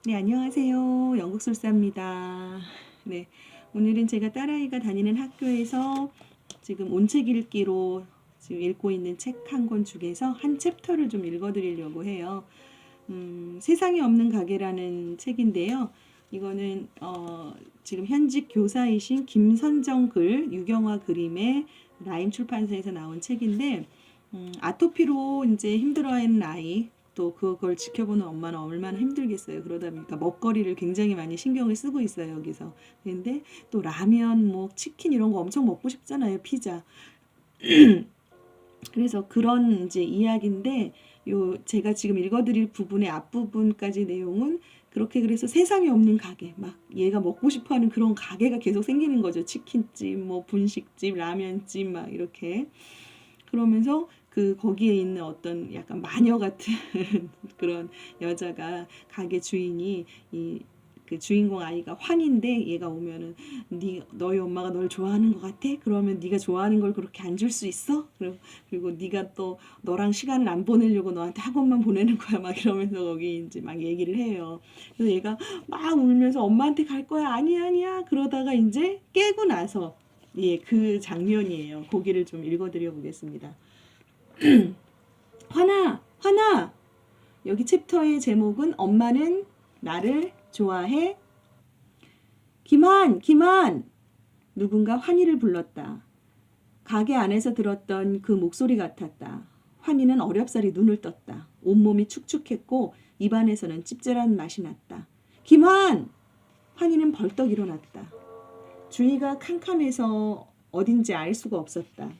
네, 안녕하세요. 영국술사입니다. 네, 오늘은 제가 딸아이가 다니는 학교에서 지금 온책 읽기로 지금 읽고 있는 책 한 권 중에서 한 챕터를 좀 읽어드리려고 해요. 세상에 없는 가게라는 책인데요. 이거는 지금 현직 교사이신 김선정 글, 유경화 그림의 라임 출판사에서 나온 책인데 아토피로 이제 힘들어하는 아이 또 그걸 지켜보는 엄마는 얼마나 힘들겠어요. 그러다 보니까 먹거리를 굉장히 많이 신경을 쓰고 있어요, 여기서. 근데 또 라면, 뭐 치킨 이런 거 엄청 먹고 싶잖아요, 피자. 그래서 그런 이제 이야기인데 요 제가 지금 읽어드릴 부분의 앞부분까지 내용은 그렇게 그래서 세상에 없는 가게 막 얘가 먹고 싶어하는 그런 가게가 계속 생기는 거죠. 치킨집, 뭐 분식집, 라면집 막 이렇게 그러면서 그 거기에 있는 어떤 약간 마녀 같은 그런 여자가 가게 주인이 이 그 주인공 아이가 환인데 얘가 오면은 너희 엄마가 널 좋아하는 것 같아? 그러면 네가 좋아하는 걸 그렇게 안 줄 수 있어? 그리고 네가 또 너랑 시간을 안 보내려고 너한테 학원만 보내는 거야 막 이러면서 거기 이제 막 얘기를 해요. 그래서 얘가 막 울면서 엄마한테 갈 거야 아니야 아니야 그러다가 이제 깨고 나서 예, 그 장면이에요. 고기를 좀 읽어드려 보겠습니다. 화나, 화나! 여기 챕터의 제목은 엄마는 나를 좋아해? 김한, 김한! 누군가 환희를 불렀다. 가게 안에서 들었던 그 목소리 같았다. 환희는 어렵사리 눈을 떴다. 온몸이 축축했고 입안에서는 찝찝한 맛이 났다. 김한! 환희는 벌떡 일어났다. 주위가 캄캄해서 어딘지 알 수가 없었다.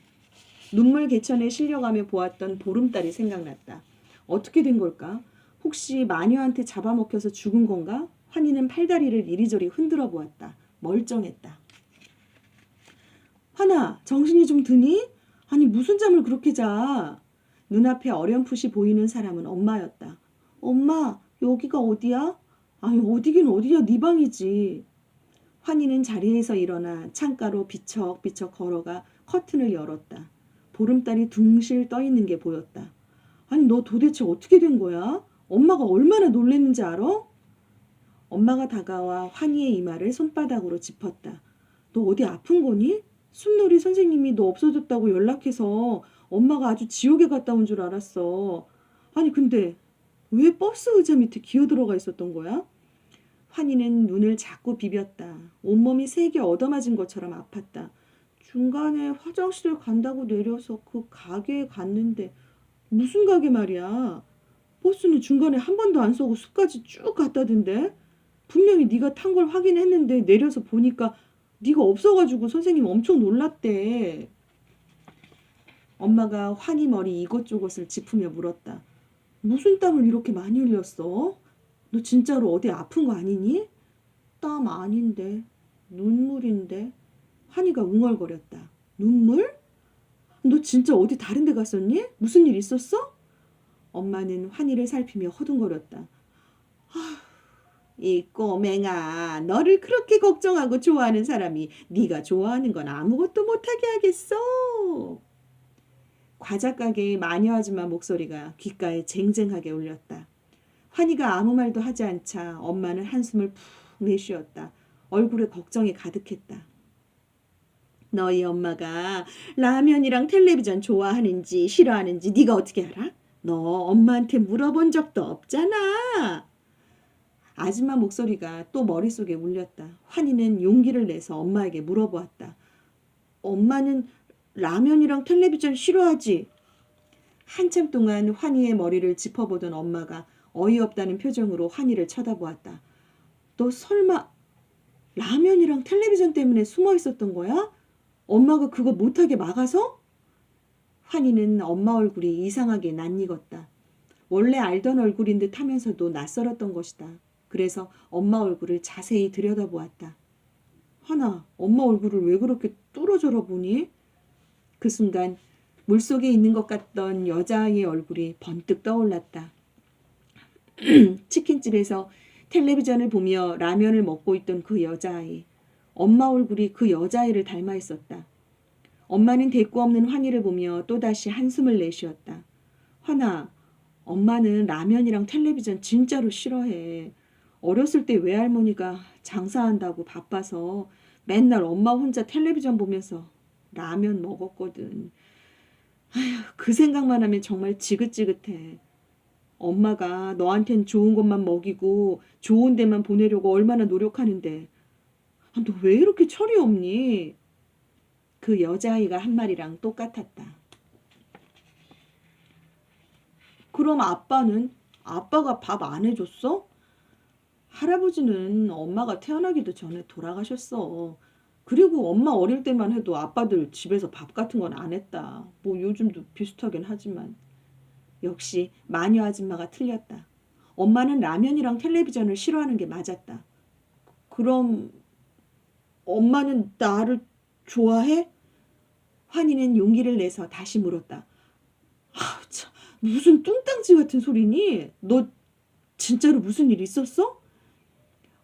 눈물 개천에 실려가며 보았던 보름달이 생각났다. 어떻게 된 걸까? 혹시 마녀한테 잡아먹혀서 죽은 건가? 환희는 팔다리를 이리저리 흔들어 보았다. 멀쩡했다. 환아, 정신이 좀 드니? 아니 무슨 잠을 그렇게 자? 눈앞에 어렴풋이 보이는 사람은 엄마였다. 엄마, 여기가 어디야? 아니 어디긴 어디야, 네 방이지. 환희는 자리에서 일어나 창가로 비척비척 걸어가 커튼을 열었다. 보름달이 둥실 떠 있는 게 보였다. 아니 너 도대체 어떻게 된 거야? 엄마가 얼마나 놀랬는지 알아? 엄마가 다가와 환희의 이마를 손바닥으로 짚었다. 너 어디 아픈 거니? 숲놀이 선생님이 너 없어졌다고 연락해서 엄마가 아주 지옥에 갔다 온 줄 알았어. 아니 근데 왜 버스 의자 밑에 기어들어가 있었던 거야? 환희는 눈을 자꾸 비볐다. 온몸이 세게 얻어맞은 것처럼 아팠다. 중간에 화장실을 간다고 내려서 그 가게에 갔는데 무슨 가게 말이야. 버스는 중간에 한 번도 안 서고 숲까지 쭉 갔다던데. 분명히 네가 탄 걸 확인했는데 내려서 보니까 네가 없어가지고 선생님 엄청 놀랐대. 엄마가 환희 머리 이곳저곳을 짚으며 물었다. 무슨 땀을 이렇게 많이 흘렸어? 너 진짜로 어디 아픈 거 아니니? 땀 아닌데. 눈물인데. 환희가 웅얼거렸다. 눈물? 너 진짜 어디 다른 데 갔었니? 무슨 일 있었어? 엄마는 환희를 살피며 허둥거렸다. 이 꼬맹아, 너를 그렇게 걱정하고 좋아하는 사람이 네가 좋아하는 건 아무것도 못하게 하겠어. 과자 가게의 마녀 아줌마 목소리가 귓가에 쟁쟁하게 울렸다. 환희가 아무 말도 하지 않자 엄마는 한숨을 푹 내쉬었다. 얼굴에 걱정이 가득했다. 너희 엄마가 라면이랑 텔레비전 좋아하는지 싫어하는지 네가 어떻게 알아? 너 엄마한테 물어본 적도 없잖아. 아줌마 목소리가 또 머릿속에 울렸다. 환희는 용기를 내서 엄마에게 물어보았다. 엄마는 라면이랑 텔레비전 싫어하지? 한참 동안 환희의 머리를 짚어보던 엄마가 어이없다는 표정으로 환희를 쳐다보았다. 너 설마 라면이랑 텔레비전 때문에 숨어 있었던 거야? 엄마가 그거 못하게 막아서? 환희는 엄마 얼굴이 이상하게 낯익었다. 원래 알던 얼굴인 듯 하면서도 낯설었던 것이다. 그래서 엄마 얼굴을 자세히 들여다보았다. 환아, 엄마 얼굴을 왜 그렇게 뚫어져라 보니? 그 순간 물속에 있는 것 같던 여자아이의 얼굴이 번뜩 떠올랐다. 치킨집에서 텔레비전을 보며 라면을 먹고 있던 그 여자아이. 엄마 얼굴이 그 여자아이를 닮아 있었다. 엄마는 대꾸 없는 환희를 보며 또다시 한숨을 내쉬었다. 환아, 엄마는 라면이랑 텔레비전 진짜로 싫어해. 어렸을 때 외할머니가 장사한다고 바빠서 맨날 엄마 혼자 텔레비전 보면서 라면 먹었거든. 그 생각만 하면 정말 지긋지긋해. 엄마가 너한텐 좋은 것만 먹이고 좋은 데만 보내려고 얼마나 노력하는데 너 왜 이렇게 철이 없니? 그 여자아이가 한 말이랑 똑같았다. 그럼 아빠는? 아빠가 밥 안 해줬어? 할아버지는 엄마가 태어나기도 전에 돌아가셨어. 그리고 엄마 어릴 때만 해도 아빠들 집에서 밥 같은 건 안 했다. 뭐 요즘도 비슷하긴 하지만. 역시 마녀 아줌마가 틀렸다. 엄마는 라면이랑 텔레비전을 싫어하는 게 맞았다. 그럼 엄마는 나를 좋아해? 환희는 용기를 내서 다시 물었다. 아, 참, 무슨 뚱땅지 같은 소리니? 너 진짜로 무슨 일 있었어?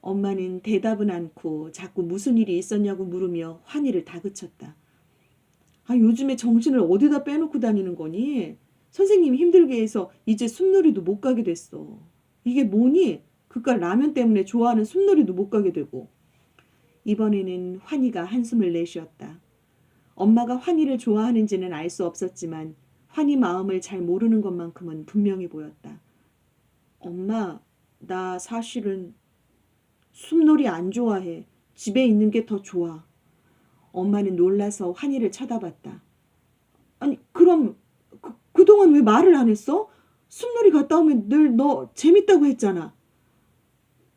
엄마는 대답은 않고 자꾸 무슨 일이 있었냐고 물으며 환희를 다그쳤다. 아, 요즘에 정신을 어디다 빼놓고 다니는 거니? 선생님이 힘들게 해서 이제 숲놀이도 못 가게 됐어. 이게 뭐니? 그깟 라면 때문에 좋아하는 숲놀이도 못 가게 되고. 이번에는 환희가 한숨을 내쉬었다. 엄마가 환희를 좋아하는지는 알 수 없었지만 환희 마음을 잘 모르는 것만큼은 분명히 보였다. 엄마, 나 사실은 숲놀이 안 좋아해. 집에 있는 게 더 좋아. 엄마는 놀라서 환희를 쳐다봤다. 아니, 그럼 그동안 왜 말을 안 했어? 숲놀이 갔다 오면 늘 너 재밌다고 했잖아.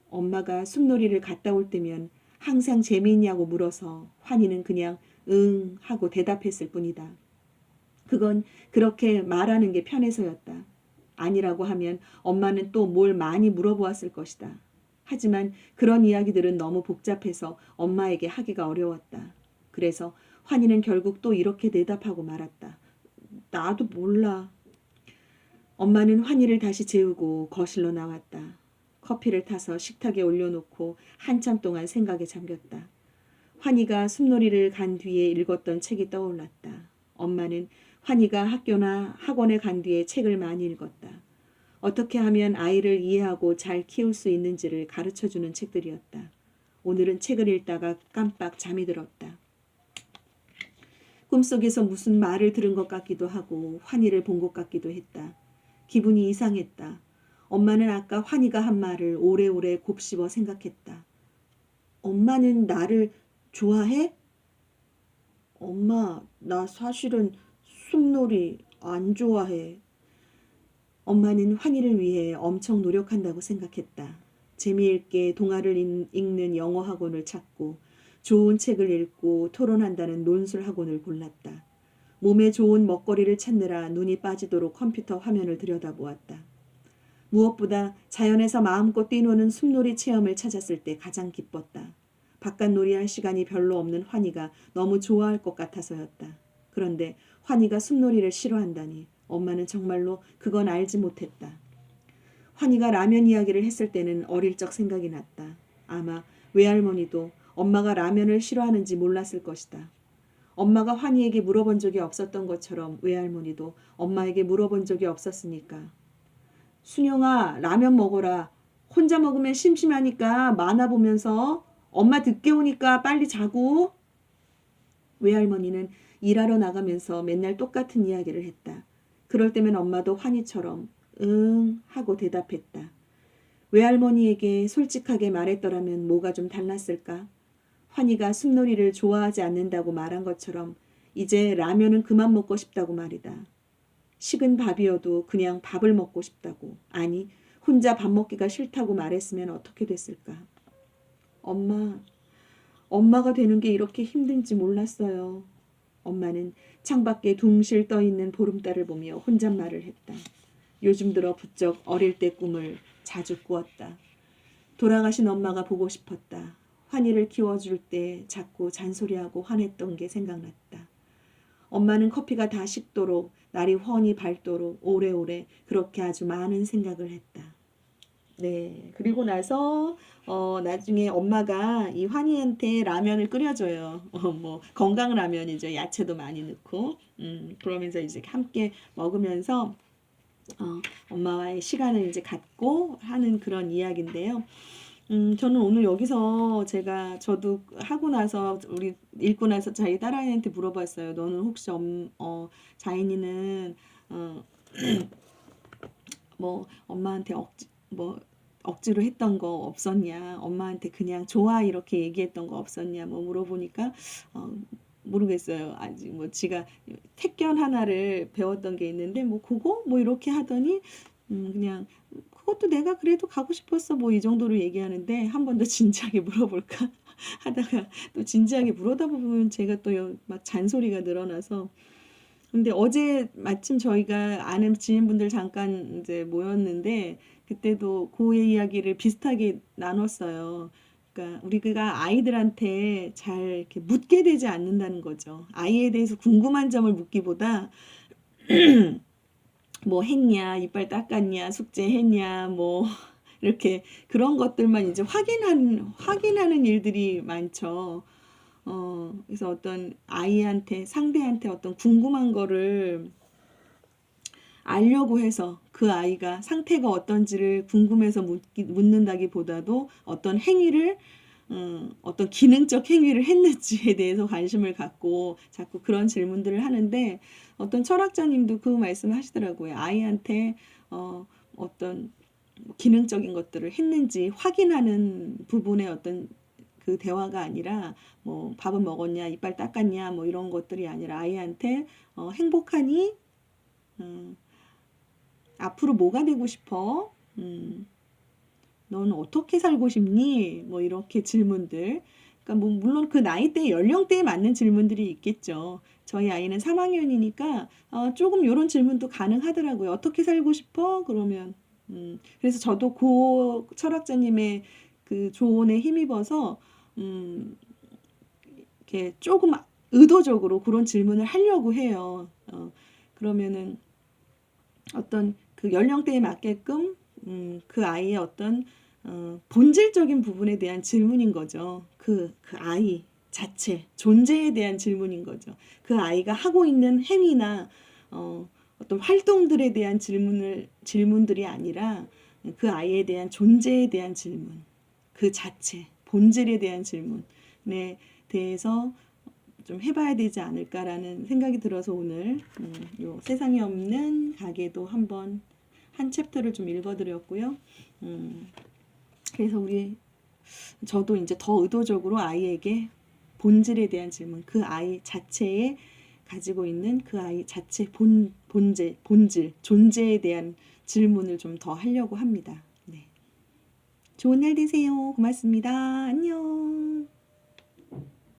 엄마가 숲놀이를 갔다 올 때면 항상 재미있냐고 물어서 환희는 그냥 응 하고 대답했을 뿐이다. 그건 그렇게 말하는 게 편해서였다. 아니라고 하면 엄마는 또 뭘 많이 물어보았을 것이다. 하지만 그런 이야기들은 너무 복잡해서 엄마에게 하기가 어려웠다. 그래서 환희는 결국 또 이렇게 대답하고 말았다. 나도 몰라. 엄마는 환희를 다시 재우고 거실로 나왔다. 커피를 타서 식탁에 올려놓고 한참 동안 생각에 잠겼다. 환희가 숲놀이를 간 뒤에 읽었던 책이 떠올랐다. 엄마는 환희가 학교나 학원에 간 뒤에 책을 많이 읽었다. 어떻게 하면 아이를 이해하고 잘 키울 수 있는지를 가르쳐주는 책들이었다. 오늘은 책을 읽다가 깜빡 잠이 들었다. 꿈속에서 무슨 말을 들은 것 같기도 하고 환희를 본 것 같기도 했다. 기분이 이상했다. 엄마는 아까 환희가 한 말을 오래오래 곱씹어 생각했다. 엄마는 나를 좋아해? 엄마, 나 사실은 숲놀이 안 좋아해. 엄마는 환희를 위해 엄청 노력한다고 생각했다. 재미있게 동화를 읽는 영어 학원을 찾고 좋은 책을 읽고 토론한다는 논술 학원을 골랐다. 몸에 좋은 먹거리를 찾느라 눈이 빠지도록 컴퓨터 화면을 들여다보았다. 무엇보다 자연에서 마음껏 뛰노는 숲놀이 체험을 찾았을 때 가장 기뻤다. 바깥놀이 할 시간이 별로 없는 환희가 너무 좋아할 것 같아서였다. 그런데 환희가 숲놀이를 싫어한다니 엄마는 정말로 그건 알지 못했다. 환희가 라면 이야기를 했을 때는 어릴 적 생각이 났다. 아마 외할머니도 엄마가 라면을 싫어하는지 몰랐을 것이다. 엄마가 환희에게 물어본 적이 없었던 것처럼 외할머니도 엄마에게 물어본 적이 없었으니까. 순영아, 라면 먹어라. 혼자 먹으면 심심하니까 만화 보면서 엄마 늦게 오니까 빨리 자고. 외할머니는 일하러 나가면서 맨날 똑같은 이야기를 했다. 그럴 때면 엄마도 환희처럼 응 하고 대답했다. 외할머니에게 솔직하게 말했더라면 뭐가 좀 달랐을까? 환희가 숲놀이를 좋아하지 않는다고 말한 것처럼 이제 라면은 그만 먹고 싶다고 말이다. 식은 밥이어도 그냥 밥을 먹고 싶다고, 아니 혼자 밥 먹기가 싫다고 말했으면 어떻게 됐을까? 엄마가 되는 게 이렇게 힘든지 몰랐어요. 엄마는 창밖에 둥실 떠있는 보름달을 보며 혼잣말을 했다. 요즘 들어 부쩍 어릴 때 꿈을 자주 꾸었다. 돌아가신 엄마가 보고 싶었다. 환희를 키워줄 때 자꾸 잔소리하고 화냈던 게 생각났다. 엄마는 커피가 다 식도록 날이 훤히 밝도록 오래오래 그렇게 아주 많은 생각을 했다. 네, 그리고 나서 나중에 엄마가 이 환희한테 라면을 끓여줘요. 뭐 건강 라면이죠. 야채도 많이 넣고 그러면서 이제 함께 먹으면서 엄마와의 시간을 이제 갖고 하는 그런 이야기인데요. 저는 오늘 여기서 저도 하고 나서 우리 읽고 나서 자기 딸아이한테 물어봤어요. 너는 혹시 자인이는 어, 뭐 엄마한테 억지로 했던 거 없었냐? 엄마한테 그냥 좋아 이렇게 얘기했던 거 없었냐? 뭐 물어보니까 어, 모르겠어요. 아직 뭐 지가 택견 하나를 배웠던 게 있는데 뭐 그거 뭐 이렇게 하더니 그냥 그것도 내가 그래도 가고 싶었어 뭐 이 정도로 얘기하는데 한 번 더 진지하게 물어볼까 하다가 또 진지하게 물어다 보면 제가 또 막 잔소리가 늘어나서 근데 어제 마침 저희가 아는 지인분들 잠깐 이제 모였는데 그때도 그 이야기를 비슷하게 나눴어요. 그러니까 우리가 아이들한테 잘 이렇게 묻게 되지 않는다는 거죠. 아이에 대해서 궁금한 점을 묻기보다 뭐 했냐, 이빨 닦았냐, 숙제했냐, 뭐 이렇게 그런 것들만 이제 확인하는 일들이 많죠. 그래서 어떤 상대한테 어떤 궁금한 거를 알려고 해서 그 아이가 상태가 어떤지를 궁금해서 묻는다기보다도 어떤 기능적 행위를 했는지에 대해서 관심을 갖고 자꾸 그런 질문들을 하는데 어떤 철학자님도 그 말씀을 하시더라고요. 아이한테 어떤 기능적인 것들을 했는지 확인하는 부분의 어떤 그 대화가 아니라 뭐 밥은 먹었냐, 이빨 닦았냐, 뭐 이런 것들이 아니라 아이한테 행복하니? 앞으로 뭐가 되고 싶어? 너는 어떻게 살고 싶니? 뭐 이렇게 질문들. 그러니까 뭐 물론 그 나이대 연령대에 맞는 질문들이 있겠죠. 저희 아이는 3학년이니까 조금 이런 질문도 가능하더라고요. 어떻게 살고 싶어? 그러면 그래서 저도 그 철학자님의 그 조언에 힘입어서 이렇게 조금 의도적으로 그런 질문을 하려고 해요. 그러면은 어떤 그 연령대에 맞게끔 그 아이의 어떤 본질적인 부분에 대한 질문인 거죠. 그 아이 자체, 존재에 대한 질문인 거죠. 그 아이가 하고 있는 행위나 어떤 활동들에 대한 질문들이 아니라 그 아이에 대한 존재에 대한 질문, 그 자체, 본질에 대한 질문에 대해서 좀 해봐야 되지 않을까라는 생각이 들어서 오늘 요 세상에 없는 가게도 한번 한 챕터를 좀 읽어드렸고요. 그래서 저도 이제 더 의도적으로 아이에게 본질에 대한 질문, 그 아이 자체에 가지고 있는 그 아이 자체 본질, 존재에 대한 질문을 좀 더 하려고 합니다. 네. 좋은 날 되세요. 고맙습니다. 안녕.